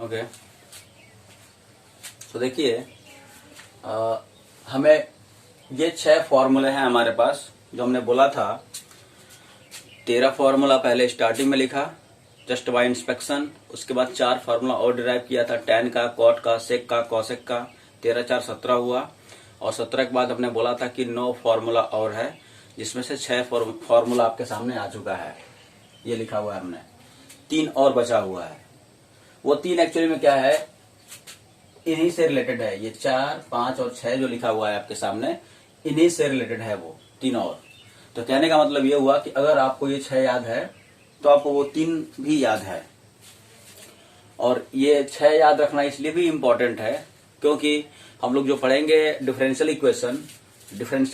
Okay, तो देखिए हमें ये 6 फॉर्मूले हैं हमारे पास, जो हमने बोला था 13 फॉर्मूला पहले स्टार्टिंग में लिखा जस्ट बाय इंस्पेक्शन। उसके बाद 4 फार्मूला और डिराइव किया था, टैन का, कॉट का, सेक का, कॉसेक का। 13 4 17 हुआ। और 17 के बाद हमने बोला था कि 9 फॉर्मूला और है, जिसमें से 6 फॉर्मूला आपके सामने आ चुका है, ये लिखा हुआ है हमने। 3 और बचा हुआ है। वो 3 एक्चुअली में क्या है, इन्हीं से रिलेटेड है। ये 4 5 और 6 जो लिखा हुआ है आपके सामने, इन्हीं से रिलेटेड है वो 3 और। तो कहने का मतलब ये हुआ कि अगर आपको ये 6 याद है तो आपको वो 3 भी याद है। और ये 6 याद रखना इसलिए भी इम्पोर्टेंट है क्योंकि हम लोग जो पढ़ेंगे डिफरेंशियल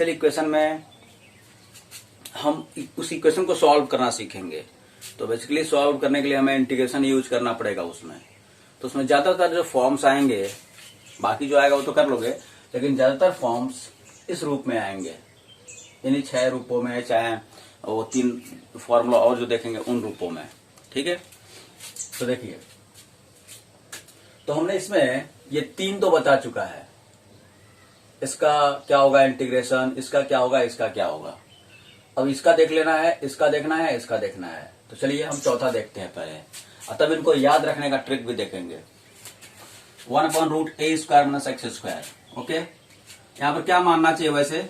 इक्वेशन में हम उस इक्वेशन को सॉल्व करना सीखेंगे। तो बेसिकली सॉल्व करने के लिए हमें इंटीग्रेशन यूज करना पड़ेगा उसमें। तो उसमें ज्यादातर जो फॉर्म्स आएंगे, बाकी जो आएगा वो तो कर लोगे, लेकिन ज्यादातर फॉर्म्स इस रूप में आएंगे, इन्हीं 6 रूपों में, चाहे वो 3 फॉर्मूला और जो देखेंगे उन रूपों में। ठीक है, तो देखिए, तो हमने इसमें ये 3 तो बता चुका है, इसका क्या होगा इंटीग्रेशन, इसका क्या होगा, इसका क्या होगा। अब इसका देख लेना है, इसका देखना है, इसका देखना है। तो चलिए हम चौथा देखते हैं पहले, और तब इनको याद रखने का ट्रिक भी देखेंगे। 1/√a² - x²। ओके, यहाँ पर क्या मानना चाहिए वैसे,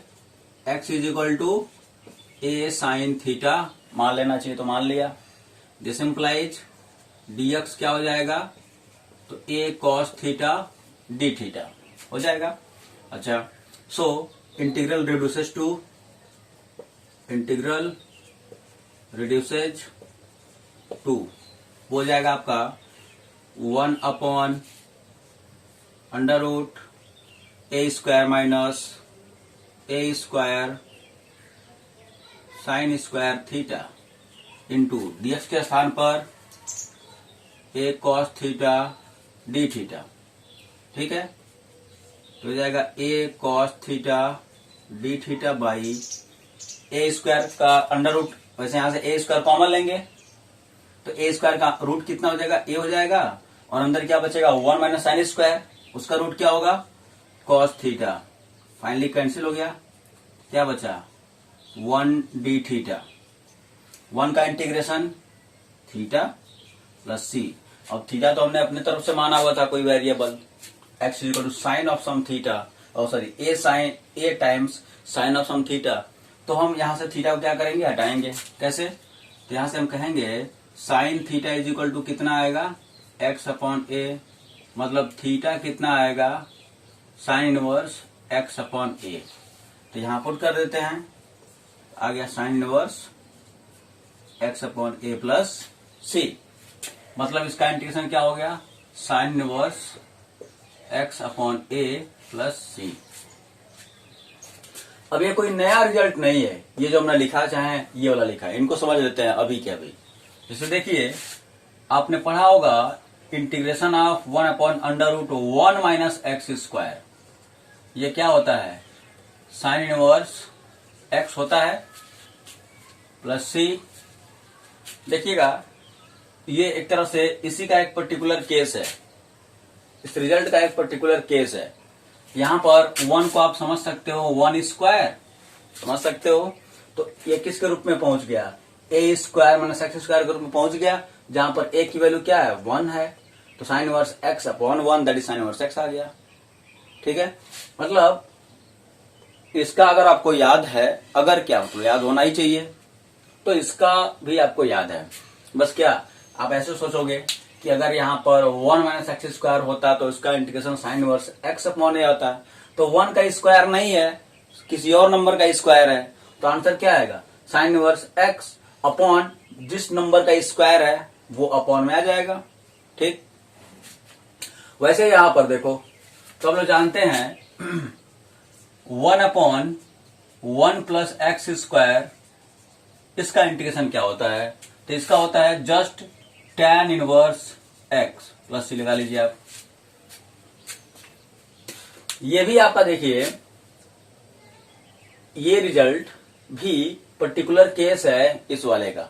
x = a sin थीटा मान लेना चाहिए, तो मान लिया। दिस इंप्लाइज dx क्या हो जाएगा, तो a cos theta d theta हो जाएगा। अच्छा, सो इंटीग्रल रिड्यूसेज टू हो जाएगा आपका 1/√a² - a² sin² theta into dx के स्थान पर a cos theta d theta. ठीक है, तो हो जाएगा a cos theta d theta by a² का अंडर रूट। वैसे यहां से a² कॉमन लेंगे तो a² का रूट कितना हो जाएगा, a हो जाएगा, और अंदर क्या बचेगा 1 - sin², उसका रूट क्या होगा cos थीटा। फाइनली कैंसिल हो गया, क्या बचा 1 d थीटा। 1 का इंटीग्रेशन थीटा प्लस c। अब थीटा तो हमने अपने तरफ से माना हुआ था कोई variable, x = sine of some theta, और sorry a times sine of some theta. तो हम यहां से थीटा को क्या करेंगे, हटाएंगे। कैसे, तो यहां से हम कहेंगे साइन थीटा = कितना आएगा x/a, मतलब थीटा कितना आएगा साइन इनवर्स x/a। तो यहां पुट कर देते हैं, आ गया sine inverse x/a plus c। मतलब इसका इंटीग्रेशन क्या हो गया, sine inverse x/a plus c। अब ये कोई नया रिजल्ट नहीं है, ये जो हमने लिखा चाहे ये वाला लिखा है, इनको समझ लेते हैं अभी के अभी। जैसे देखिए, आपने पढ़ा होगा इंटीग्रेशन ऑफ 1/√1 - x²। ये क्या होता है, साइन इनवर्स x होता है प्लस c। देखिएगा, ये एक तरह से इसी का एक पर्टिकुलर केस है, इस रिजल्ट का एक पर्टिकुलर केस है। यहां पर 1 को आप समझ सकते हो 1² समझ सकते हो, तो ये किसके रूप में पहुंच गया, a² - x² के रूप में पहुंच गया, जहां पर a की वैल्यू क्या है 1 है, तो sine inverse x/1 that is sine inverse x आ गया। ठीक है, मतलब इसका अगर आपको याद है, अगर क्या मतलब याद होना ही चाहिए, तो इसका भी आपको याद है। बस क्या आप ऐसे सोचोगे कि अगर यहाँ पर 1 - x² होता तो इसका इंटीग्रेशन साइन इनवर्स x/a होता, तो 1 का स्क्वायर नहीं है, किसी और नंबर का स्क्वायर है, तो आंसर क्या आएगा साइन इनवर्स x अपॉन जिस नंबर का स्क्वायर है वो अपॉन में आ जाएगा। ठीक, वैसे यहां पर देखो, तो हम लोग जानते हैं 1/1 + x², इसका इंटीग्रेशन क्या होता है, तो इसका होता है just tan inverse x plus c लगा लीजिए आप। ये भी आपका देखिए, ये रिजल्ट भी पर्टिकुलर केस है इस वाले का।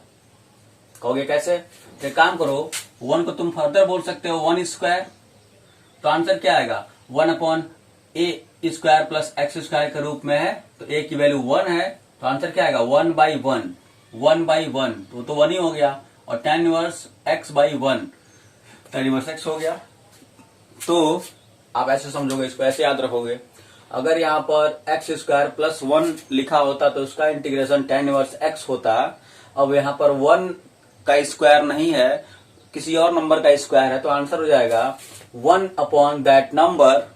कहोगे कैसे, तो काम करो, 1 को तुम फर्दर बोल सकते हो 1 स्क्वायर, तो आंसर क्या आएगा 1/a² प्लस एक्स स्क्वायर के रूप में है, तो a की वैल्यू 1 है, तो आंसर क्या आएगा 1/1, 1/1 तो 1 ही हो गया, और tan inverse x/1 tan inverse x हो गया। तो आप ऐसे समझोगे, इसको ऐसे याद रखोगे। अगर यहाँ पर x² प्लस 1 लिखा होता तो उसका इंटीग्रेशन tan इनवर्स x होता। अब यहाँ पर 1 का स्क्वायर नहीं है, किसी और नंबर का स्क्वायर है, तो आंसर हो जाएगा 1 अपॉन दैट नंबर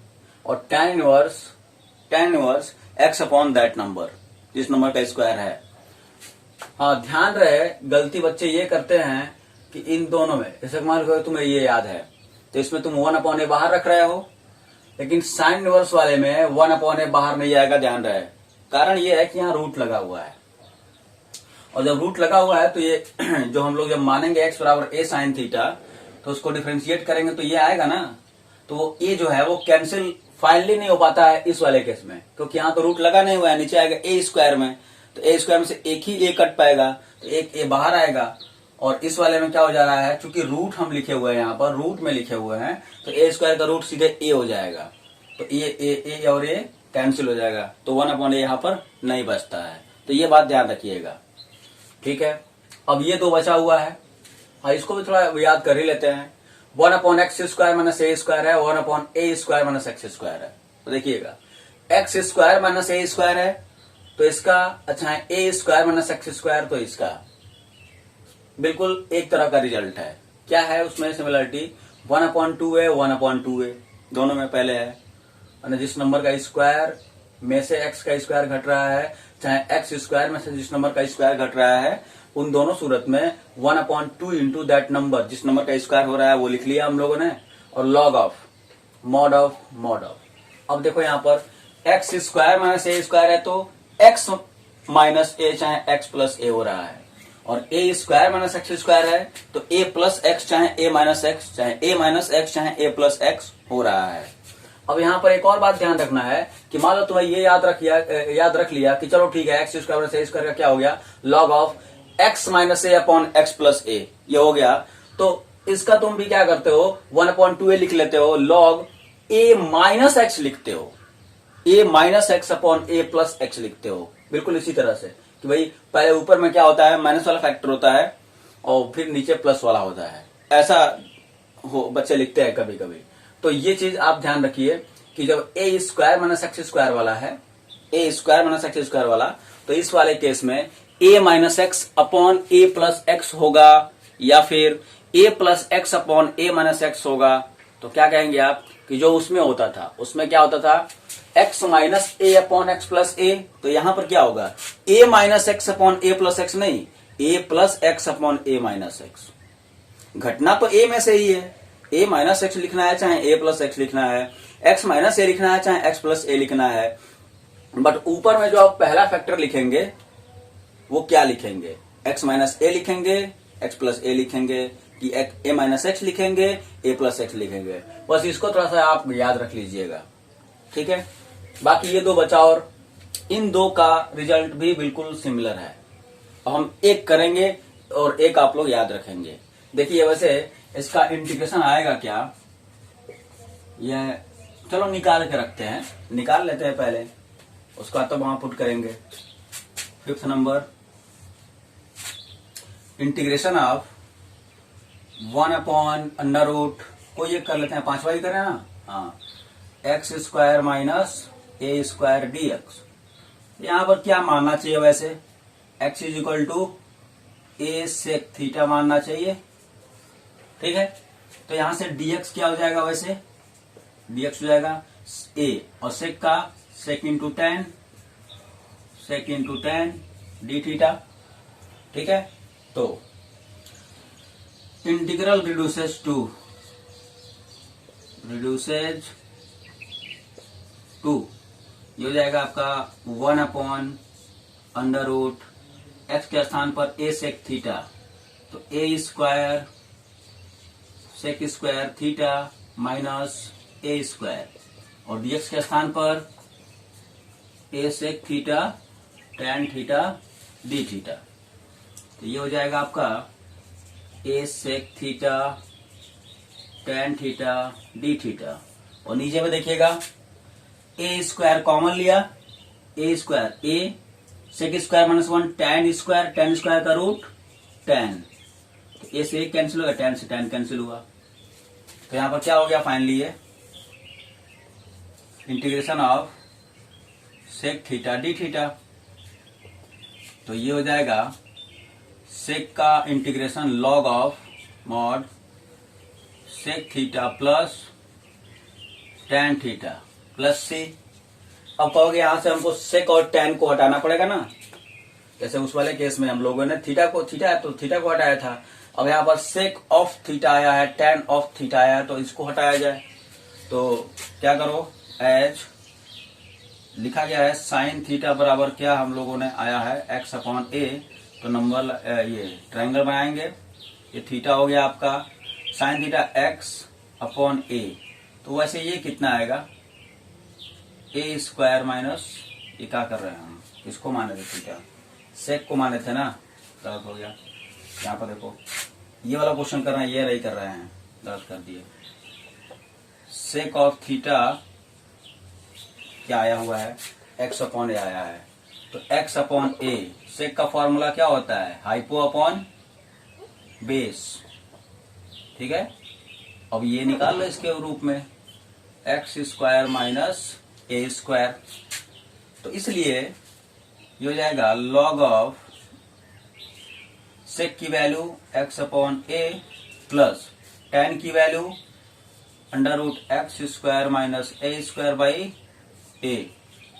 और tan inverse x upon that number, जिस नंबर का स्क्वायर है। हाँ, ध्यान रहे, गलती बच्चे ये करते हैं कि इन दोनों में, जैसे मान लो तुम्हें ये याद है, तो इसमें तुम 1 अपॉन ए बाहर रख रहे हो, लेकिन साइन इनवर्स वाले में 1 अपॉन ए बाहर नहीं आएगा। ध्यान रहे, कारण ये है कि यहाँ रूट लगा हुआ है, और जब रूट लगा हुआ है तो ये जो हम लोग जब मानेंगे x बराबर a साइन थीटा, तो उसको डिफरेंशिएट करेंगे तो ये आएगा ना, तो वो a जो है वो कैंसिल फाइनली नहीं हो पाता है इस वाले केस में, क्योंकि यहाँ तो रूट लगा नहीं हुआ है, नीचे आएगा a² में, तो a² में से एक ही a कट पाएगा, तो एक a बाहर आएगा। और इस वाले में क्या हो जा रहा है, चूंकि रूट हम लिखे हुए हैं, यहाँ पर रूट में लिखे हुए हैं, तो a² का रूट सीधे a हो जाएगा, तो a और a कैंसिल हो जाएगा, तो 1 अपॉन a यहाँ पर नहीं बचता है। तो ये बात ध्यान रखिएगा, ठीक है। अब ये दो बचा हुआ है, हाँ इसको भी थोड़ा याद कर ही लेते हैं। 1 अपॉन x² माइनस a² है, 1 अपॉन a² माइनस x² है। तो देखिएगा x² माइनस a² है, तो इसका अच्छा है a² माइनस x², तो इसका बिल्कुल एक तरह का रिजल्ट है। क्या है उसमें सिमिलरिटी, 1/2 है, 1/2 है, दोनों में पहले है, और जिस नंबर का स्क्वायर में से x का स्क्वायर घट रहा है, चाहे x² में से जिस नंबर का स्क्वायर घट रहा है, उन दोनों सूरत में 1/2 इंटू दैट नंबर, जिस नंबर का स्क्वायर हो रहा है वो लिख लिया हम लोगों ने, और लॉग ऑफ मॉड ऑफ। अब देखो यहाँ पर x² माइनस a² है, तो x माइनस a चाहे x प्लस a हो रहा है, और a² माइनस x² है, तो a प्लस x चाहे a माइनस x, चाहे a माइनस x चाहे a प्लस x हो रहा है। अब यहाँ पर एक और बात ध्यान रखना है कि मान लो तुम्हें ये याद रख लिया कि चलो ठीक है, x² माइनस a² का क्या हो गया, log of x minus a upon x plus a, ये हो गया। तो इसका तुम भी क्या करते हो, 1/2a लिख लेते हो, लॉग a माइनस x लिखते हो, a minus x upon a plus x लिखते हो, बिल्कुल इसी तरह से कि भाई पहले ऊपर में क्या होता है, माइनस वाला फैक्टर होता है और फिर नीचे प्लस वाला होता है, ऐसा बच्चे लिखते हैं कभी कभी। तो ये चीज आप ध्यान रखिए कि जब a² माइनस x² वाला है, a² माइनस x² वाला, तो इस वाले केस में a minus x upon a plus x होगा, या फिर a plus x upon a minus x होगा। तो क्या कहेंगे आप कि जो उसमें होता था, उसमें क्या होता था, x minus a upon x plus a, तो यहां पर क्या होगा, a minus x upon a plus x नहीं, a plus x upon a minus x। घटना तो a में से ही है, a माइनस x लिखना है चाहे a प्लस x लिखना है, x माइनस a लिखना है चाहे x प्लस a लिखना है, बट ऊपर में जो आप पहला फैक्टर लिखेंगे वो क्या लिखेंगे, x माइनस a लिखेंगे, x प्लस a लिखेंगे, कि a माइनस x लिखेंगे, a प्लस x लिखेंगे। बस इसको थोड़ा सा आप याद रख लीजिएगा, ठीक है। बाकी ये दो बचा, और इन दो का रिजल्ट भी बिल्कुल सिमिलर है, हम एक करेंगे और एक आप लोग याद रखेंगे। देखिए वैसे इसका इंटीग्रेशन आएगा क्या, यह चलो निकाल के रखते हैं, निकाल लेते हैं पहले, उसका तो वहां पुट करेंगे। 5th number, integration of 1 upon under root को ये कर लेते हैं, 5वां ही करें ना, हाँ, x² माइनस a² dx। यहां पर क्या मानना चाहिए वैसे, x is equal to a sec theta मानना चाहिए, ठीक है। तो यहां से dx क्या हो जाएगा, वैसे dx हो जाएगा a, और सेक का सेक इंटू टेन डी थीटा, ठीक है। तो इंटीग्रल रिड्यूसेस टू ये हो जाएगा आपका 1 अपॉन अंडर रूट एक्स के स्थान पर a सेक थीटा, तो a² sec square theta minus a², और dx के स्थान पर a sec theta tan theta d theta. तो ये हो जाएगा आपका a sec theta tan theta d theta, और नीचे में देखिएगा a स्क्वायर कॉमन लिया, a square a sec square minus 1 tan square का रूट tan, तो a से a कैंसिल होगा, tan से tan कैंसिल हुआ, तो यहां पर क्या हो गया फाइनली ये integration of sec theta d theta, तो ये हो जाएगा सेक का integration log of mod sec theta plus tan theta plus c. अब कहोगे यहां से हमको सेक और tan को हटाना पड़ेगा ना, जैसे उस वाले केस में हम लोगों ने थीटा को हटाया था, अब यहाँ पर सेक ऑफ थीटा आया है, tan ऑफ थीटा आया है, तो इसको हटाया जाए, तो क्या करो, एज लिखा गया है साइन थीटा बराबर क्या हम लोगों ने आया है x अपॉन ए, तो नंबर ये ट्रायंगल बनाएंगे, ये थीटा हो गया आपका साइन थीटा x अपॉन ए, तो वैसे ये कितना आएगा ए स्क्वायर माइनस, ये क्या कर रहे हैं हम, इसको माने थे थीटा, सेक को माने थे ना, गलत हो गया, यहाँ पर देखो ये वाला क्वेश्चन कर रहे हैं, ये नहीं कर रहे हैं, गलत कर दिए, सेक ऑफ थीटा क्या आया हुआ है x अपॉन ए आया है, तो x अपॉन ए, सेक का फॉर्मूला क्या होता है हाइपो अपॉन बेस, ठीक है। अब ये निकाल लो इसके रूप में x square minus a square, तो इसलिए ये हो जाएगा लॉग ऑफ सेक की value x upon a plus tan की value under root x square minus a square by a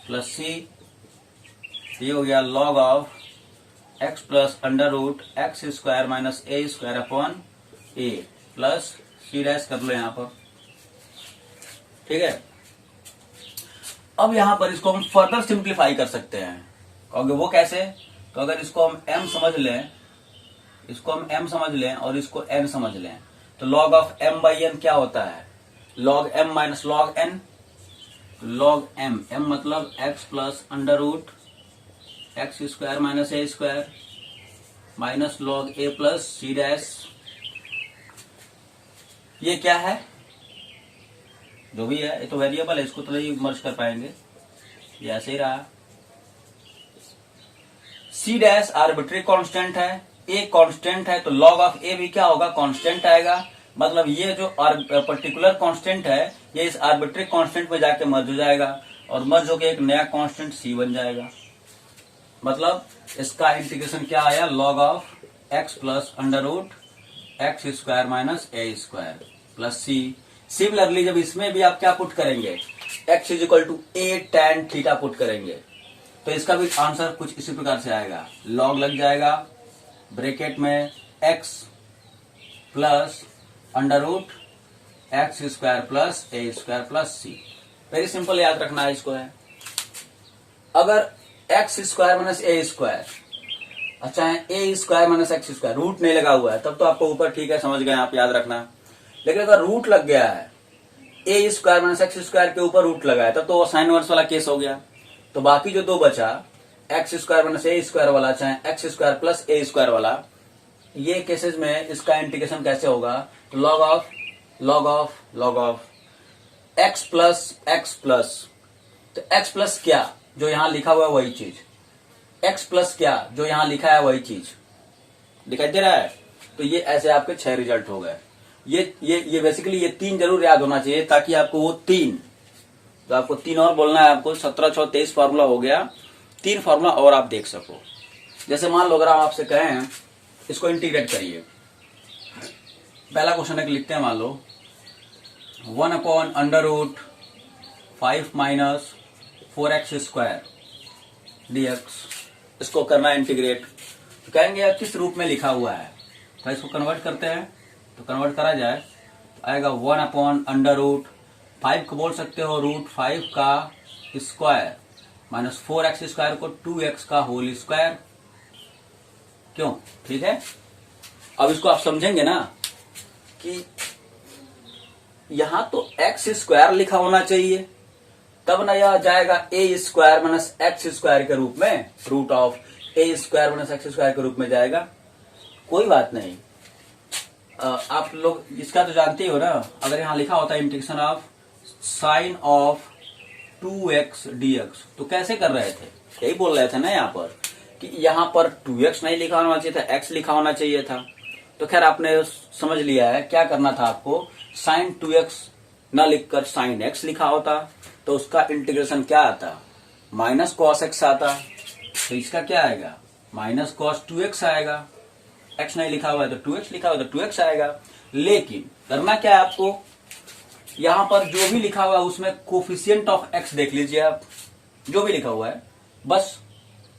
plus c, ये हो गया log of x plus under root x square minus a square upon a plus c dash कर लो यहाँ पर, ठीक है। अब यहाँ पर इसको हम फर्दर सिंप्लीफाई कर सकते हैं, कहोगे वो कैसे, तो अगर इसको हम m समझ लें, और इसको n समझ लें, तो log of m by n क्या होता है, log m minus log n, log m मतलब x plus under root x square minus a square minus log a plus c dash, ये क्या है, जो भी है ये तो वेरिएबल है, इसको तो नहीं मर्ज कर पाएंगे, ये ऐसे ही रहा, सी डैश आर्बिट्री कांस्टेंट है, ए कांस्टेंट है, तो लॉग ऑफ ए भी क्या होगा, कांस्टेंट आएगा, मतलब ये जो पर्टिकुलर कांस्टेंट है ये इस आर्बिट्री कांस्टेंट में जाके मर्ज हो जाएगा, और मर्ज होकर एक नया कांस्टेंट सी बन जाएगा, मतलब इसका इंटीग्रेशन क्या आया, log of x plus under root x square minus a square plus c. Similarly जब इसमें भी आप क्या पुट करेंगे, x is equal to a tan theta put करेंगे, तो इसका भी आंसर कुछ इसी प्रकार से आएगा, लॉग लग जाएगा ब्रैकेट में x plus under root x square plus a square plus c. Very simple, याद रखना है इसको है, अगर x square minus a square, अच्छा है a square minus x square, root नहीं लगा हुआ है तब तो आपको ऊपर ठीक है समझ गए आप, याद रखना, लेकिन अगर रूट लग गया है, a square minus x square के ऊपर रूट लगा है, तब तो साइन वर्स वाला केस हो गया, तो बाकी जो दो बचा x square minus a square वाला, चाहे x square plus a square वाला, ये केसेस में इसका इंटीग्रेशन कैसे होगा, तो लॉग ऑफ एक्स प्लस, तो एक्स प्लस क्या जो यहां लिखा हुआ है वही चीज, एक्स प्लस क्या जो यहां लिखा है वही चीज, दिखाई दे रहा है, तो ये ऐसे आपके 6 रिजल्ट हो गए। ये बेसिकली ये 3 जरूर याद होना चाहिए, ताकि आपको वो 3, तो आपको 3 और बोलना है, आपको 17 6 23 फार्मूला हो गया, 3 फार्मूला और आप देख सको। जैसे मान लो अगर हम आपसे कहें इसको इंटीग्रेट करिए, पहला क्वेश्चन एक लिखते हैं, मान लो 1 upon under root 5 minus 4x square dx, इसको करना है इंटीग्रेट, तो कहेंगे यार किस रूप में लिखा हुआ है, तो इसको कन्वर्ट करते हैं, तो कन्वर्ट करा जाए तो आएगा 1 अपॉन अंडर रूट 5 को बोल सकते हो रूट 5 का स्क्वायर माइनस 4x स्क्वायर को 2x का होल स्क्वायर, क्यों, ठीक है। अब इसको आप समझेंगे ना कि यहां तो एक्स स्क्वायर लिखा होना चाहिए, तब ना यह जाएगा a square minus x square के रूप में, root of a square minus x square के रूप में जाएगा, कोई बात नहीं, आप लोग इसका तो जानते ही हो ना, अगर यहाँ लिखा होता है integration of sine of 2x dx, तो कैसे कर रहे थे, यही बोल रहे थे ना यहाँ पर कि यहाँ पर 2x नहीं लिखा होना चाहिए था, x लिखा होना चाहिए था। तो खैर आपने समझ लिया है क्या करना था आपको, साइन 2x न लिखकर साइन x लिखा होता तो उसका इंटीग्रेशन क्या आता, माइनस कॉस x आता। तो इसका क्या आएगा, माइनस कॉस 2x आएगा। x नहीं लिखा हुआ है तो 2x लिखा हुआ है तो 2x आएगा। लेकिन करना क्या है आपको, यहां पर जो भी लिखा हुआ है उसमें कोफिशिएंट ऑफ x देख लीजिए आप, जो भी लिखा हुआ है बस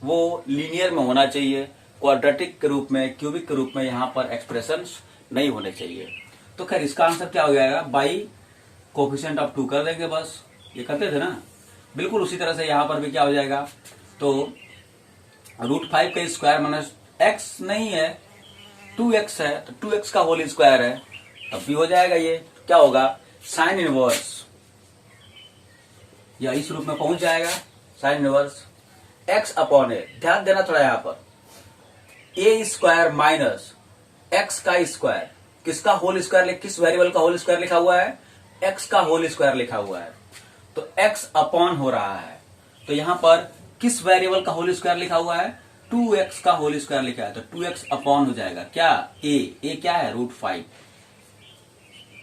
वो लीनियर में होना चाहिए, क्वाड्रेटिक के रूप में, क्यूबिक के रूप में यहाँ पर एक्सप्रेशंस नहीं होने चाहिए। तो खैर इसका आंसर क्या हो जाएगा, बाई कोफिशिएंट ऑफ 2 कर देंगे बस, ये करते थे ना। बिल्कुल उसी तरह से यहाँ पर भी क्या हो जाएगा, तो √5 का स्क्वायर माइनस x नहीं है 2x है, तो 2x का होल स्क्वायर है, तब भी हो जाएगा। ये क्या होगा, साइन इनवर्स, या इस रूप में पहुंच जाएगा साइन इनवर्स x अपॉन ए। ध्यान देना थोड़ा यहाँ पर, ए स्क्वायर माइनस x का स्क्वायर, किसका होल स्क्वायर, किस वेरिएबल का होल स्क्वायर लिखा हुआ है, x का होल स्क्वायर लिखा हुआ है, तो x अपॉन हो रहा है। तो यहां पर किस वेरिएबल का होल स्क्वायर लिखा हुआ है, 2x का होल स्क्वायर लिखा है, तो 2x अपॉन हो जाएगा क्या, a क्या है √5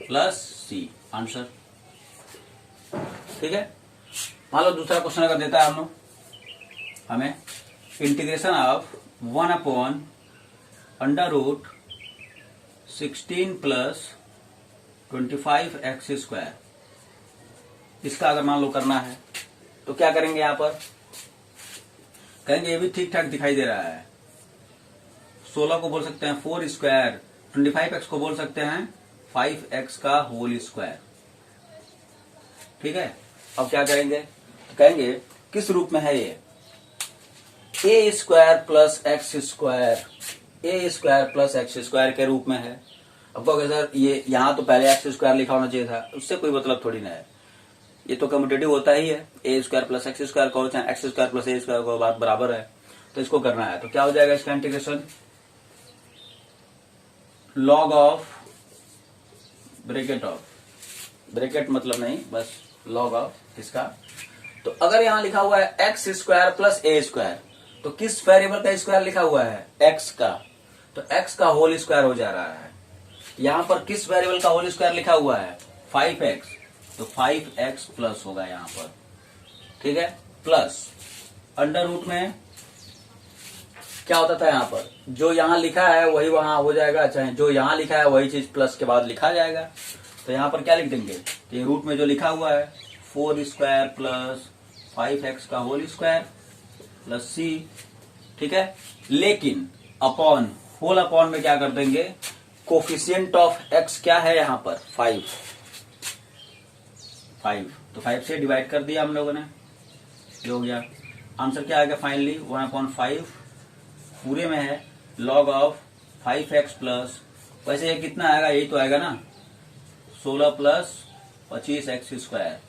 प्लस c, आंसर। ठीक है, मान लो दूसरा क्वेश्चन अगर देता है हम लोग हमें, integration of 1 upon √16 plus 25x², इसका अगर मान लो करना है तो क्या करेंगे, यहां पर कहेंगे ये भी ठीक ठाक दिखाई दे रहा है, 16 को बोल सकते हैं 4 स्क्वायर, 25x को बोल सकते हैं 5x का होल स्क्वायर। ठीक है, अब क्या करेंगे, तो कहेंगे किस रूप में है ये, a square plus x square, a square plus x square के रूप में है। अब कहोगे सर ये यहाँ तो पहले एक्स स्क्वायर लिखा होना चाहिए था, उससे कोई मतलब थोड़ी ना है, ये तो कम्यूटेटिव होता ही है, a square plus x square कहो चाहे x square plus a square को, बात बराबर है। तो इसको करना है तो क्या हो जाएगा इसका integration, log of bracket of, bracket मतलब नहीं बस लॉग ऑफ इसका। तो अगर यहां लिखा हुआ है x square plus a square, तो किस वेरिएबल का स्क्वायर लिखा हुआ है, एक्स का, तो एक्स का होल स्क्वायर हो जा रहा है। यहां पर किस वेरिएबल का होल स्क्वायर लिखा हुआ है 5x, तो 5x प्लस होगा यहां पर। ठीक है, प्लस अंडर रूट में क्या होता था, यहां पर जो यहां लिखा है वही वहां हो जाएगा, चाहे जो यहां लिखा है वही चीज प्लस के बाद लिखा जाएगा। तो यहां पर क्या लिख देंगे, कि रूट में जो लिखा हुआ है 4 स्क्वायर प्लस 5x का होल स्क्वायर प्लस c। ठीक है, लेकिन अपॉन, होल अपॉन में क्या कर देंगे, कोफिशिएंट ऑफ x क्या है यहां पर 5, तो 5 से डिवाइड कर दिया हम लोगों ने, ये हो गया। आंसर क्या आएगा फाइनली 1/5 पूरे में है लॉग ऑफ 5x प्लस, वैसे ये कितना आएगा, यही तो आएगा ना 16 plus 25x square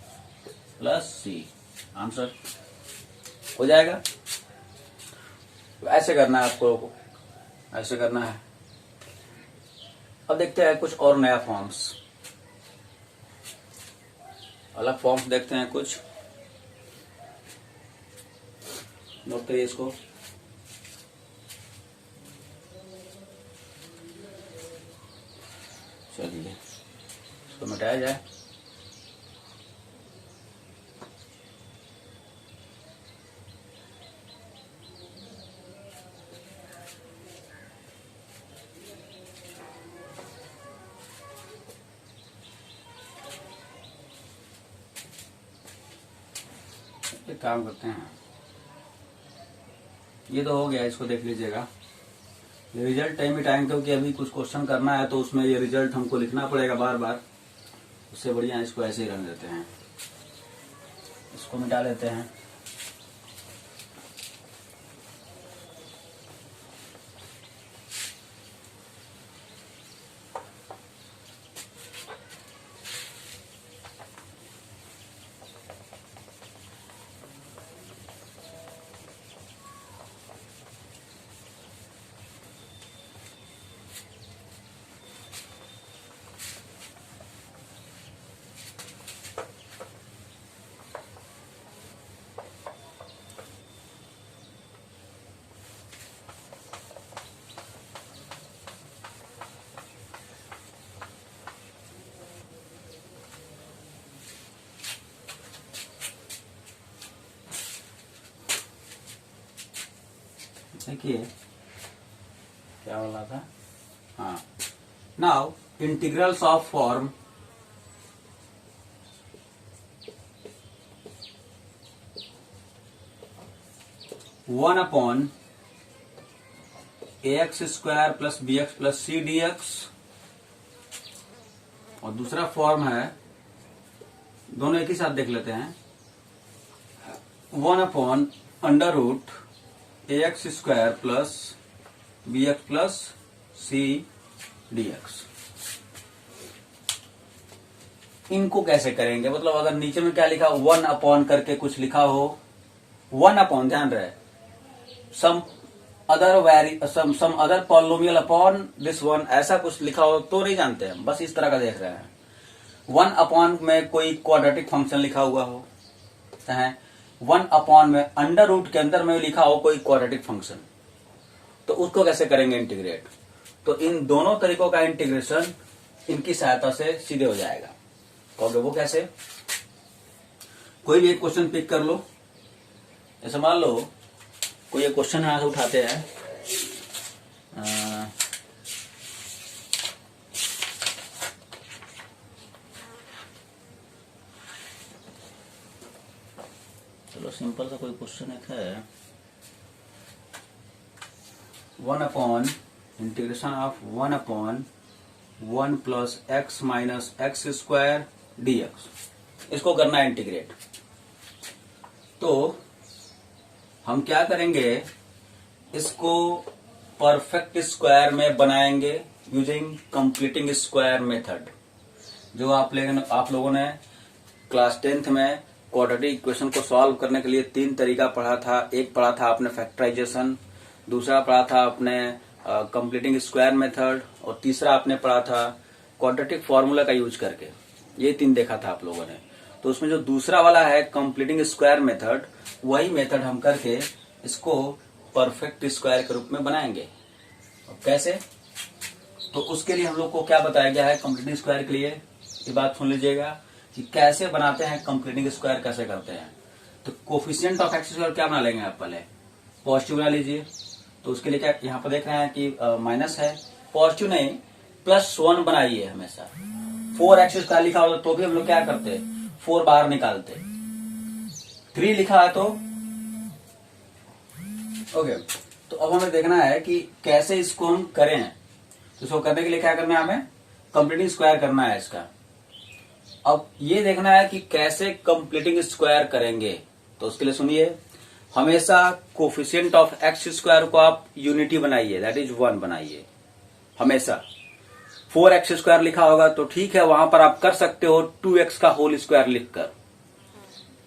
plus c, answer हो जाएगा। ऐसे करना है आपको, ऐसे करना है। अब देखते हैं कुछ और नया फॉर्म्स, अलग फॉर्म्स देखते हैं कुछ, नोट करिए इसको। चलिए इसको मिटाया जाए। एक काम करते हैं, ये तो हो गया, इसको देख लीजिएगा। ये रिजल्ट टाइम टाइम, क्योंकि अभी कुछ क्वेश्चन करना है तो उसमें ये रिजल्ट हमको लिखना पड़ेगा बार बार, उससे बढ़िया इसको ऐसे ही रहने देते हैं, इसको मिटा लेते हैं। देखिए क्या बोला था, हाँ, now integrals of form one upon ax square plus b x plus c d x, और दूसरा फॉर्म है, दोनों एक ही साथ देख लेते हैं, one upon under root ax square plus b x plus c d x. इनको कैसे करेंगे, मतलब अगर नीचे में क्या लिखा, वन अपॉन करके कुछ लिखा हो, वन अपॉन, ध्यान रहे, some other polynomial upon this one, ऐसा कुछ लिखा हो तो नहीं जानते हैं, बस इस तरह का देख रहे हैं। वन अपॉन में कोई क्वाड्रेटिक फंक्शन लिखा हुआ हो, चाहे वन अपॉन में अंडर रूट के अंदर में लिखा हो कोई क्वाड्रेटिक फंक्शन, तो उसको कैसे करेंगे इंटीग्रेट। तो इन दोनों तरीकों का इंटीग्रेशन इनकी सहायता से सीधे हो जाएगा। कहोगे वो कैसे, कोई भी एक क्वेश्चन पिक कर लो, जैसे मान लो कोई एक क्वेश्चन यहां से उठाते हैं, चलो सिंपल सा कोई क्वेश्चन एक है, one upon integration of one upon one plus x minus x square D x, इसको करना है इंटीग्रेट। तो हम क्या करेंगे, इसको परफेक्ट स्क्वायर में बनाएंगे यूजिंग कंप्लीटिंग स्क्वायर मेथड, जो आप लोगों ने क्लास 10th में क्वाड्रेटिक इक्वेशन को सॉल्व करने के लिए 3 तरीका पढ़ा था। एक पढ़ा था आपने फैक्टराइजेशन, दूसरा पढ़ा था आपने कंप्लीटिंग स्क्वायर मेथड, और तीसरा आपने पढ़ा था क्वाड्रेटिक फॉर्मूला का यूज करके। ये 3 देखा था आप लोगों ने। तो उसमें जो दूसरा वाला है कंप्लीटिंग स्क्वायर मेथड, वही मेथड हम करके इसको परफेक्ट स्क्वायर के रूप में बनाएंगे। और कैसे, तो उसके लिए हम लोग को क्या बताया गया है कंप्लीटिंग स्क्वायर के लिए, ये बात सुन लीजिएगा कि कैसे बनाते हैं कंप्लीटिंग स्क्वायर, कैसे करते हैं। तो कोफिशिएंट ऑफ एक्स स्क्वायर क्या बना लेंगे आप, पहले पॉजिटिव बना लीजिए। तो उसके लिए क्या, यहाँ पर देख रहे हैं कि माइनस है, पॉजिटिव नहीं +1 बनाइए हमेशा। 4x स्क्वायर लिखा होता तो भी हम लोग क्या करते, 4 बाहर निकालते। 3 लिखा है तो ओके। तो अब हमें देखना है कि कैसे इसको हम करें। तो इसको करने के लिए क्या करना है, हमें कंप्लीटिंग स्क्वायर करना है इसका। अब ये देखना है कि कैसे कंप्लीटिंग स्क्वायर करेंगे। तो उसके लिए सुनिए, हमेशा कोफिशिएंट ऑफ एक्स स्क्वायर को आप यूनिटी बनाइए, दैट इज 1 बनाइए हमेशा। 4x स्क्वायर लिखा होगा तो ठीक है, वहां पर आप कर सकते हो 2x का होल स्क्वायर लिखकर,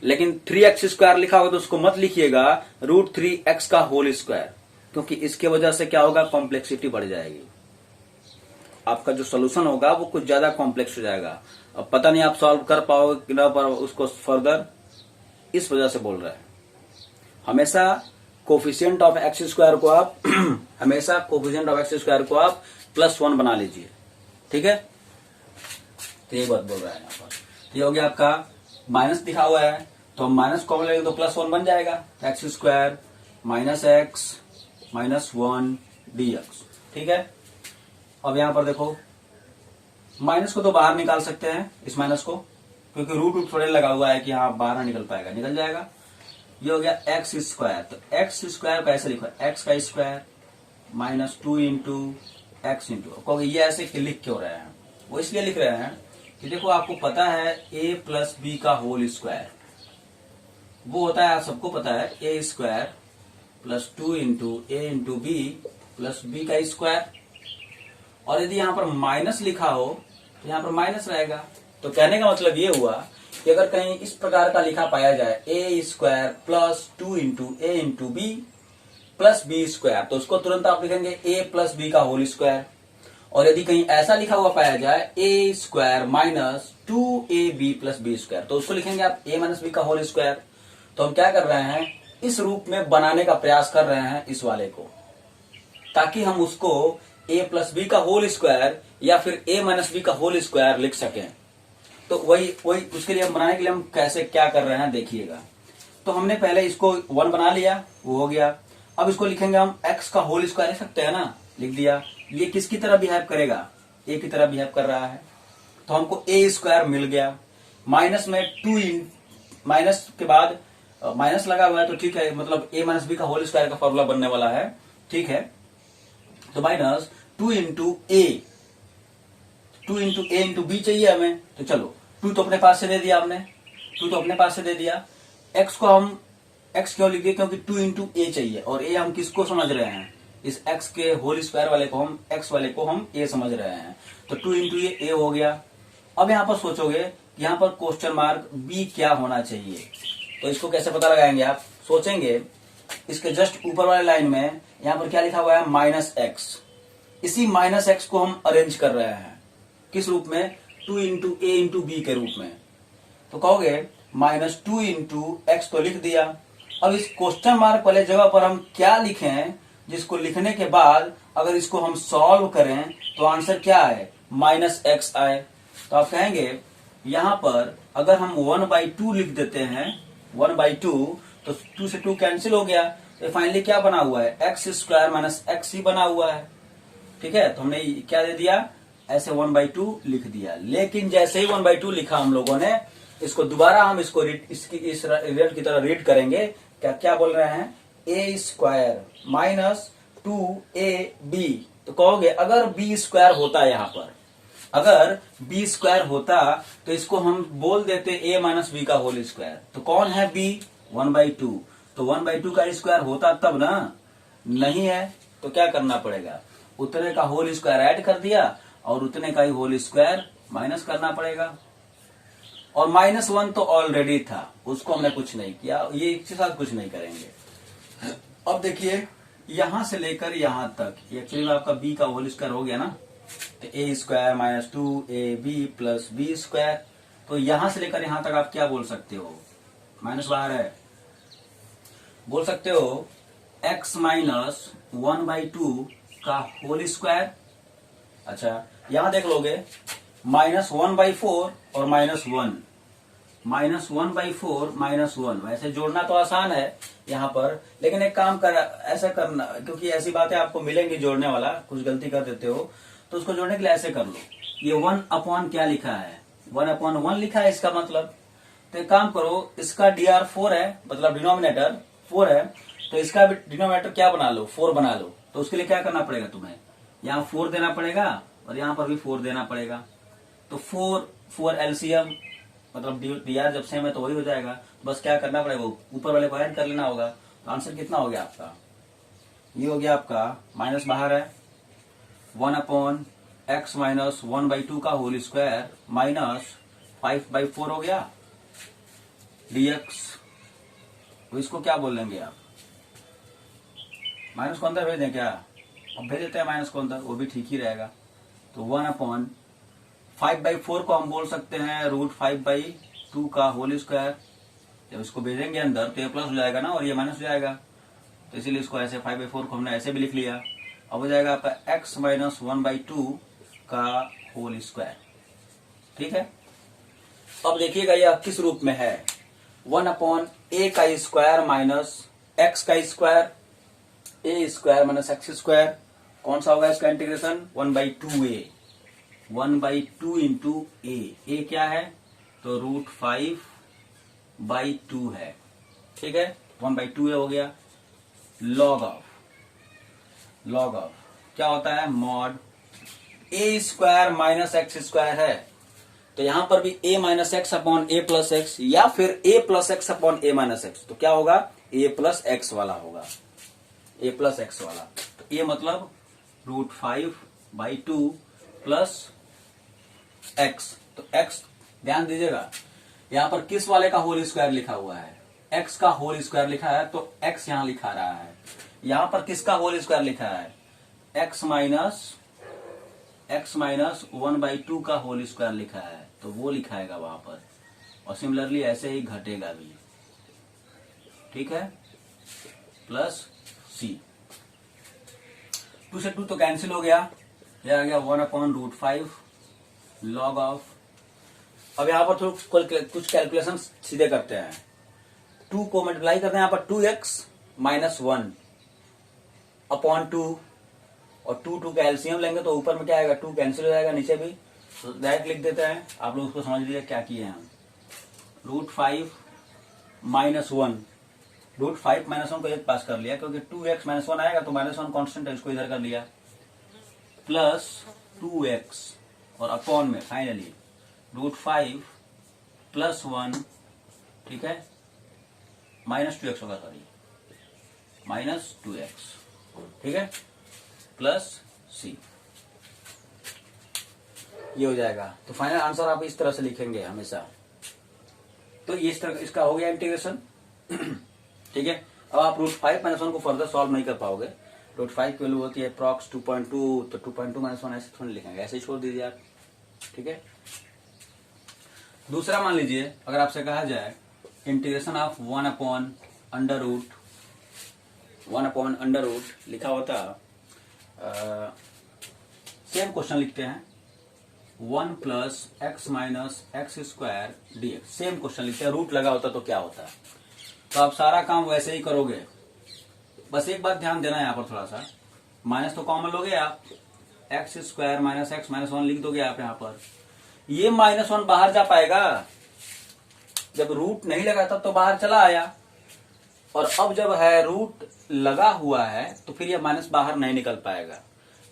लेकिन 3x स्क्वायर लिखा होगा तो उसको मत लिखिएगा √3x का होल स्क्वायर, क्योंकि इसके वजह से क्या होगा, कॉम्प्लेक्सिटी बढ़ जाएगी। आपका जो सोल्यूशन होगा वो कुछ ज्यादा कॉम्प्लेक्स हो जाएगा। अब पता नहीं आप सॉल्व कर पाओगे कि ना पाओगे उसको फर्दर, इस वजह से बोल रहे हैं। हमेशा कोफिशिएंट ऑफ एक्स स्क्वायर को आप हमेशा कोफिशिएंट ऑफ एक्स स्क्वायर को आप +1 बना लीजिए, ठीक है। तो ये बात बोल रहा है यहाँ पर। ये हो गया आपका, माइनस दिखा हुआ है तो हम माइनस कॉमन लेंगे तो +1 बन जाएगा, x square minus x minus 1 dx, ठीक है। अब यहां पर देखो, माइनस को तो बाहर निकाल सकते हैं, इस माइनस को, क्योंकि रूट थोड़े लगा हुआ है कि हाँ बाहर ना निकल पाएगा, निकल जाएगा। ये हो गया एक्स स्क्वायर। तो एक्स स्क्वायर को ऐसे लिखो, एक्स का स्क्वायर -2 इंटू एक्स इंटू, ये ऐसे लिख क्यों रहे हैं, वो इसलिए लिख रहे हैं कि देखो आपको पता है a प्लस बी का होल स्क्वायर वो होता है, आप सबको पता है a square +2 into a into b plus b का स्क्वायर। और यदि यहाँ पर माइनस लिखा हो तो यहाँ पर माइनस रहेगा। तो कहने का मतलब ये हुआ कि अगर कहीं इस प्रकार का लिखा पाया जाए a square +2 into a into b plus b square, तो उसको तुरंत आप लिखेंगे a प्लस बी का होल स्क्वायर। और यदि कहीं ऐसा लिखा हुआ पाया जाए a square -2ab plus b square, तो उसको लिखेंगे आप a माइनस बी का होल स्क्वायर। तो हम क्या कर रहे हैं, इस रूप में बनाने का प्रयास कर रहे हैं इस वाले को, ताकि हम उसको a प्लस बी का होल स्क्वायर या फिर a माइनस बी का होल स्क्वायर लिख सकें। तो वही उसके लिए हम बनाने के लिए हम कैसे क्या कर रहे हैं देखिएगा। तो हमने पहले इसको 1 बना लिया, वो हो गया। अब इसको लिखेंगे हम x का होल स्क्वायर, लिख सकते हैं ना, लिख दिया। ये किसकी तरह बिहेव करेगा, a की तरह बिहेव कर रहा है, तो हमको a स्क्वायर मिल गया। माइनस में 2 माइनस के बाद माइनस लगा हुआ है तो ठीक है, मतलब a माइनस बी का होल स्क्वायर का फॉर्मूला बनने वाला है, ठीक है। तो minus 2 into A, 2 into a into B चाहिए हमें, तो चलो 2 तो अपने पास से दे दिया हमने, 2 तो अपने पास से दे दिया। x को हम x क्यों लिख दिए, क्योंकि 2 इंटू ए चाहिए, और a हम किसको समझ रहे हैं, इस x के होल स्क्वायर वाले को हम x वाले को हम a समझ रहे हैं, तो 2 इंटू ए हो गया। अब यहाँ पर सोचोगे कि यहाँ पर क्वेश्चन मार्क b क्या होना चाहिए, तो इसको कैसे पता लगाएंगे आप, सोचेंगे इसके जस्ट ऊपर वाले लाइन में यहाँ पर क्या लिखा हुआ है, माइनस एक्स। इसी माइनस एक्स को हम अरेंज कर रहे हैं किस रूप में, 2 इंटू ए इंटू बी के रूप में, तो कहोगे माइनस 2 इंटू एक्स तो लिख दिया। अब इस क्वेश्चन मार्क वाले जगह पर हम क्या लिखें, जिसको लिखने के बाद अगर इसको हम सॉल्व करें तो आंसर क्या आए, माइनस एक्स आए। तो आप कहेंगे यहां पर अगर हम 1/2 लिख देते हैं, 1/2, तो 2 से 2 कैंसिल हो गया, तो फाइनली क्या बना हुआ है, एक्स स्क्वायर माइनस एक्स ही बना हुआ है, ठीक है। तो हमने क्या दे दिया, ऐसे 1/2 लिख दिया। लेकिन जैसे ही 1/2 लिखा हम लोगों ने, इसको दोबारा हम इसको इस रिजल्ट की तरह रीड करेंगे, क्या क्या बोल रहे हैं, ए स्क्वायर माइनस 2ab। तो कहोगे अगर बी स्क्वायर होता, यहाँ पर अगर बी स्क्वायर होता तो इसको हम बोल देते ए माइनस बी का होल स्क्वायर। तो कौन है बी, 1/2, तो 1/2 का स्क्वायर होता तब ना, नहीं है, तो क्या करना पड़ेगा, उतने का होल स्क्वायर ऐड कर दिया और उतने का ही होल स्क्वायर माइनस करना पड़ेगा। और -1 तो ऑलरेडी था, उसको हमने कुछ नहीं किया, ये इसके साथ कुछ नहीं करेंगे। अब देखिए यहां से लेकर यहां तक, ये एक्चुअली में आपका b का होल स्क्वायर हो गया ना, तो a square minus 2ab plus b square. तो यहां से लेकर यहां तक आप क्या बोल सकते हो, माइनस बाहर है, बोल सकते हो x माइनस 1/2 का होल स्क्वायर। अच्छा यहां देख लोगे -1/4 और -1, -1/4 -1, वैसे जोड़ना तो आसान है यहाँ पर, लेकिन एक काम कर ऐसा करना, क्योंकि ऐसी बातें आपको मिलेंगी जोड़ने वाला, कुछ गलती कर देते हो, तो उसको जोड़ने के लिए ऐसे कर लो, ये 1 क्या लिखा है, 1/1 लिखा है इसका मतलब। तो एक काम करो, इसका dr 4 है, मतलब डिनोमिनेटर 4 है, तो इसका भी डिनोमिनेटर क्या बना लो, 4 बना लो। तो उसके लिए क्या करना पड़ेगा तुम्हें, यहाँ 4 देना पड़ेगा और यहाँ पर भी 4 देना पड़ेगा। तो 4 एलसीएम, मतलब dr जब सेम है तो वही हो जाएगा, बस क्या करना पड़ेगा, ऊपर वाले को ऐड कर लेना होगा। तो आंसर कितना हो गया आपका, ये हो गया आपका, माइनस बाहर है, 1/x माइनस 1/2 का होल स्क्वायर माइनस 5/4 हो गया dx। तो इसको क्या बोल लेंगे आप, माइनस को अंदर भेज दें क्या, अब भेज देते हैं माइनस को अंदर, वो भी ठीक ही रहेगा। तो 1/5/4 को हम बोल सकते हैं √5/2 का होल स्क्वायर। जब इसको भेजेंगे अंदर तो ये प्लस हो जाएगा ना, और ये माइनस हो जाएगा, तो इसीलिए इसको ऐसे 5/4 को हमने ऐसे भी लिख लिया। अब हो जाएगा आपका x माइनस 1/2 का होल स्क्वायर, ठीक है। अब देखिएगा यह किस रूप में है, 1/a का स्क्वायर माइनस x का square, a square minus x square, कौन सा होगा इसका इंटीग्रेशन, 1/2a, 1/2 इंटू a क्या है, तो √5/2 है, ठीक है, 1/2a हो गया। लॉग ऑफ क्या होता है, mod a square minus x square है, तो यहां पर भी a minus x upon a plus x, या फिर a plus x upon a minus x, तो क्या होगा, a प्लस एक्स वाला होगा, a प्लस एक्स वाला। तो a मतलब √5/2 प्लस x, तो x ध्यान दीजिएगा यहां पर किस वाले का होल स्क्वायर लिखा हुआ है, x का होल स्क्वायर लिखा है, तो x यहां लिखा रहा है। यहां पर किसका होल स्क्वायर लिखा है, x माइनस 1/2 का होल स्क्वायर लिखा है, तो वो लिखाएगा वहां पर, और सिमिलरली ऐसे ही घटेगा भी, ठीक है, प्लस c, 2 से 2 तो कैंसिल हो गया, यह आ गया 1/√5 लॉग ऑफ। अब यहां पर कुछ कैलकुलेशन सीधे करते हैं, 2 को मल्टीप्लाई करते हैं यहाँ पर 2x माइनस 1, अपॉन 2, और 2 का एलसीएम लेंगे तो ऊपर में क्या आएगा, 2 कैंसिल हो जाएगा, नीचे भी तो डायरेक्ट लिख देते हैं। आप लोग उसको समझ लीजिए क्या किए हैं हम। √5 - 1, √5 - 1 को एक पास कर लिया, क्योंकि 2x - 1 आएगा तो -1 कांस्टेंट है, इसको इधर कर लिया, प्लस 2x और अपॉन में फाइनली √5 + 1, ठीक है, -2x होगा, सॉरी -2x, ठीक है, प्लस c, ये हो जाएगा। तो फाइनल आंसर आप इस तरह से लिखेंगे हमेशा। तो ये इस तरह इसका हो गया इंटीग्रेशन। ठीक है, अब आप √5 - 1 को फर्दर सॉल्व नहीं कर पाओगे। √5 की वैल्यू होती है अप्रॉक्स 2.2, तो 2.2 - 1 ऐसे थोड़ी लिखेंगे, ऐसे ही छोड़ दीजिए आप। ठीक है, दूसरा मान लीजिए अगर आपसे कहा जाए इंटीग्रेशन ऑफ 1/√1 लिखा होता, सेम क्वेश्चन लिखते हैं 1 + x - x² dx, same question लिखते हैं, रूट लगा होता तो क्या होता। तो आप सारा काम वैसे ही करोगे, बस एक बात ध्यान देना है यहाँ पर थोड़ा सा, माइनस तो कॉमन लोगे आप, x² - x - 1 लिख दोगे आप यहाँ पर। ये -1 बाहर जा पाएगा, जब रूट नहीं लगा तब तो बाहर चला आया, और अब जब है रूट लगा हुआ है तो फिर ये माइनस बाहर नहीं निकल पाएगा।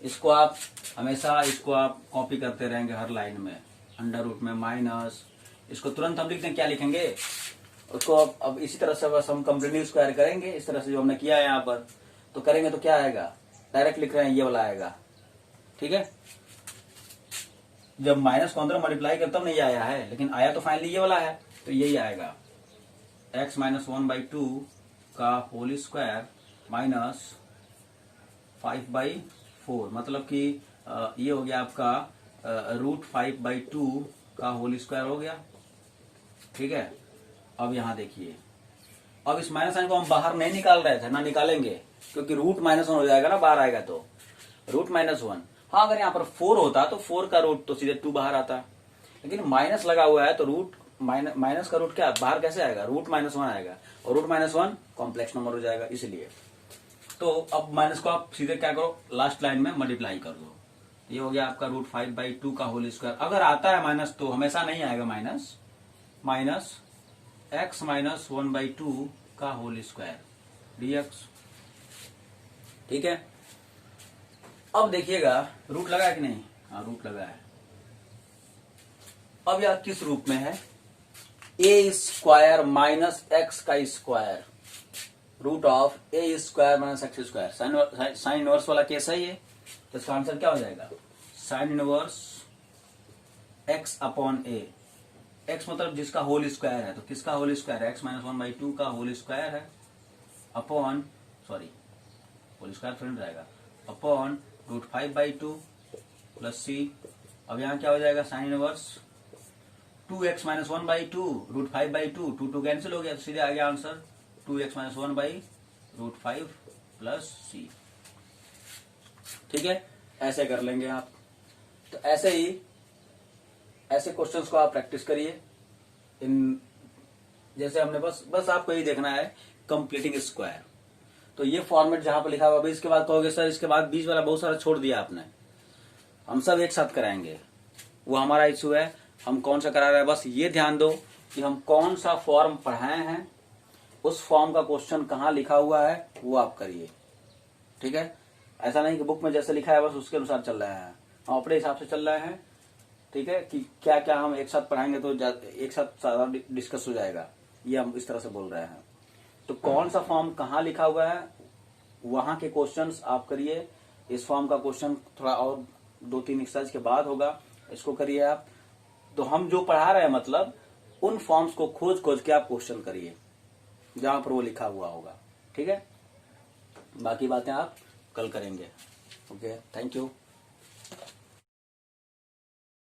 इसको आप हमेशा इसको आप कॉपी करते रहेंगे हर लाइन में, √ में माइनस, इसको तुरंत हम लिखते हैं, क्या लिखेंगे उसको अब इसी तरह से बस हम कंप्लीटली स्क्वायर करेंगे, इस तरह से जो हमने किया है यहाँ पर, तो करेंगे तो क्या आएगा, डायरेक्ट लिख रहे हैं ये वाला आएगा। ठीक है, जब माइनस को अंदर मल्टीप्लाई कर तब नहीं आया है, लेकिन आया तो फाइनली ये वाला है, तो यही आएगा x - 1/2 का होल स्क्वायर माइनस 5/4, मतलब कि ये हो गया आपका √5/2 का होल स्क्वायर हो गया। ठीक है, अब यहां देखिए, अब इस माइनस साइन को हम बाहर नहीं निकाल रहे थे, ना निकालेंगे, क्योंकि √-1 हो जाएगा ना, बाहर आएगा तो √-1। हाँ, अगर यहाँ पर 4 होता तो 4 का रूट तो सीधे 2 बाहर आता, लेकिन माइनस लगा हुआ है तो रूट माइनस का रूट क्या बाहर कैसे आएगा, √-1 आएगा, और √-1 कॉम्प्लेक्स नंबर हो जाएगा, इसलिए। तो अब माइनस को आप सीधे क्या करो, लास्ट लाइन में मल्टीप्लाई कर दो, ये हो गया आपका √5/2 का होल स्क्वायर। अगर आता है माइनस तो हमेशा नहीं आएगा माइनस, x - 1/2 का होल स्क्वायर dx। ठीक है, अब देखिएगा रूट लगा है कि नहीं, हाँ रूट लगा है। अब यह किस रूप में है, a² - x का square, √a² - x², sine inverse वाला केस है ये, तो इसका आंसर क्या हो जाएगा, साइन इनवर्स x/a, x मतलब जिसका होल स्क्वायर है, तो किसका होल स्क्वायर है, x - 1/2 का होल स्क्वायर है, अपॉन, सॉरी होल स्क्वायर थोड़ी रहेगा, अपॉन √5/2 प्लस c। अब यहाँ क्या हो जाएगा, साइन इनवर्स 2x - 1/2 √5/2, 2 कैंसिल हो गया, तो सीधे आ गया आंसर 2x - 1/√5 प्लस c। ठीक है, ऐसे कर लेंगे आप। तो ऐसे ही ऐसे क्वेश्चंस को आप प्रैक्टिस करिए, इन जैसे हमने बस आपको यही देखना है, कंप्लीटिंग स्क्वायर। तो ये फॉर्मेट जहां पर लिखा हुआ, अभी इसके बाद कहोगे सर इसके बाद बीच वाला बहुत सारा छोड़ दिया आपने, हम सब एक साथ कराएंगे, वो हमारा इशू है, हम कौन सा करा रहे हैं। बस ये ध्यान दो कि हम कौन सा फॉर्म पढ़ाए हैं, उस फॉर्म का क्वेश्चन कहाँ लिखा हुआ है वो आप करिए। ठीक है, ऐसा नहीं कि बुक में जैसे लिखा है बस उसके अनुसार चल रहा है, हम अपने हिसाब से चल रहे हैं। ठीक है, कि क्या क्या हम एक साथ पढ़ाएंगे तो एक साथ सारा डिस्कस हो जाएगा, ये हम इस तरह से बोल रहे हैं। तो कौन सा फॉर्म कहाँ लिखा हुआ है वहां के क्वेश्चंस आप करिए। इस फॉर्म का क्वेश्चन थोड़ा और 2-3 एक्सरसाइज के बाद होगा, इसको करिए आप। तो हम जो पढ़ा रहे हैं मतलब उन फॉर्म्स को खोज खोज के आप क्वेश्चन करिए जहां पर वो लिखा हुआ होगा। ठीक है, बाकी बातें आप कल करेंगे। Okay, thank you.